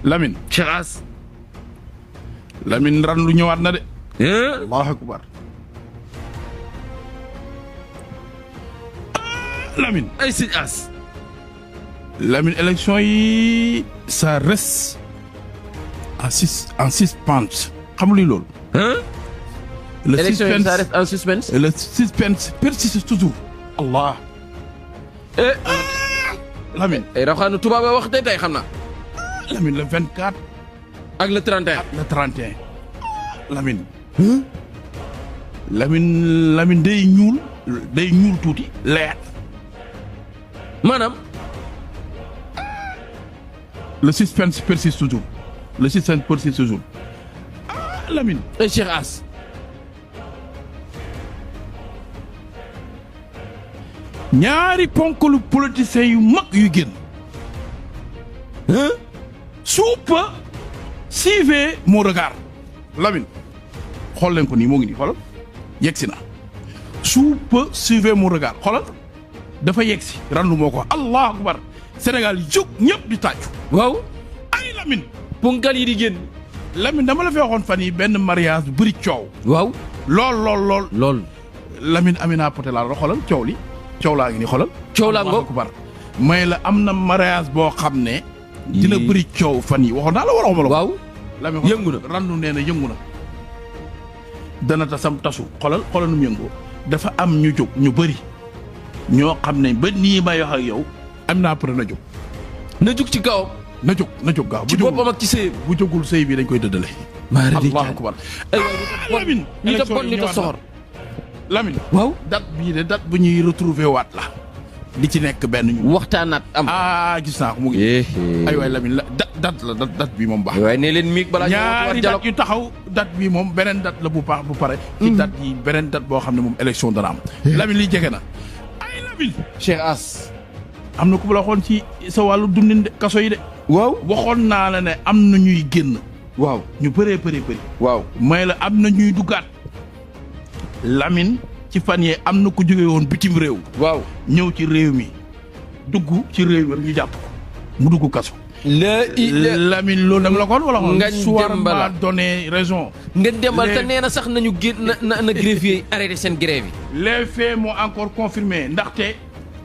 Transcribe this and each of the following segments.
Lamine. Cheikh As. Lamine ran lu ñëwaat na de. Allahu akbar. Lamine. ay sëñ As. Lamine élection yi ça reste en suspense xam luy loolu. Le élection yi suspense ça reste en suspense. le suspense persiste toujours. Allah. Lamine. ay raxaanu tubaab a wax tey xam na. Lamine le 24. ak le 31. le 31. Lamine. Lamine day ñuul tuuti leer. maanaam. le suspense persiste toujours. le suspense persiste toujours. Lamine. ay Cheikh As. ñaari ponkalu politiciens yu mag yu génn. suupa suivez mon regard. Lamine xool leen ko nii moo ngi nii xoolal yegsi na. suupa suivez mon regard xoolal dafa yegsi randu moo ko allahu akbar Sénégal jóg ñëpp di tàccu. waaw. ay Lamine. ponkal yi di génn. Lamine dama la fee waxoon fan yi benn mariage bu bëri coow. waaw. lool. Lamine Amina Poté laa xoolal coow li coow laa ngi nii xoolal. coow laa ngoo akbar may la am na mariage boo xam ne. dina bëri coow fan yi waxoon naa la war a xamal. waaw. Lamine yëngu na randu nee na yëngu na. dana tasam tasu xoolal nu mu yëngoo dafa am ñu jóg ñu bëri ñoo xam ne ba nii may wax ak yow Amina Poté na jóg. na jóg ci kawam. na jóg gaaw. ci boppam ak ci sëy bu jógul sëy bi dañ koy dëddale. allahu akbar. Lamine. ñu ta bon ñu ta soxor. Lamine. waaw. date bii de date bu ñuy retrouver waat la. di ci nekk benn ñu. waxtaanaat am. gis naa ko mu ngi. ay waay Lamine la date bi moom baax. waaye nee leen miig balaa ñaari date yu taxaw date bi moom beneen date la bu pare. ci date yi beneen date boo xam ne moom élection dana am. Lamine liy jege na. ay Lamine. Cheikh As. am na ku la waxoon ci sa wàllu dundin de kaso yi de. waaw. waxoon naa la ne am na ñuy génn. waaw ñu bëree bëri. waaw. may la am na ñuy duggaat. Lamine ci fan yee am na ku jóge woon bitim réew. waaw. ñëw ci réew mi dugg ci réew mi rek ñu jàpp ko mu dugg kaso. Lamine loolu dama la ko wala Ngañ Demba la donné raison. Ngañ Demba te nee na sax nañu génn na greffier arrêté seen grève yi. les faits m'ont encore confirmé ndaxte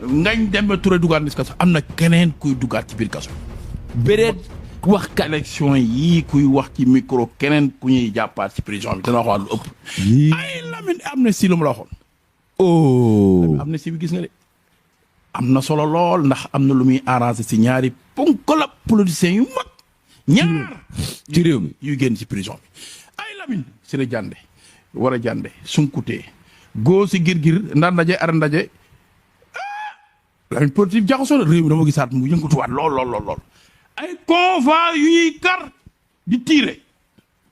Ngañ Demba Touré duggaat ci kaso am na keneen kuy duggaat ci biir kaso. bëreet wax ka élection yii kuy wax ci micro keneen ku ñuy jàppaat ci prison bi dana wax lu ëpp. ay Lamine amnistie lu mu la waxoon. amnistie bi gis nga de. am na solo lool ndax am na lu muy arrangé si ñaari ponkola politiciens yu mag. ñaar ci réew mi yu génn ci prison bi. ay Lamine si la jànde war a jànde sunkutee góo si gir ndar ndaje ar ndaje Lamine politique jaxasoo na réew mi dama gisaat mu yëngatuwaat lool. ay convoi yu ñuy kar di tiire.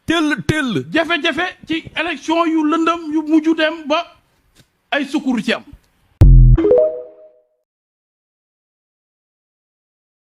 tell jafe-jafe ci élection yu lëndëm yu mujju dem ba ay secours ci am.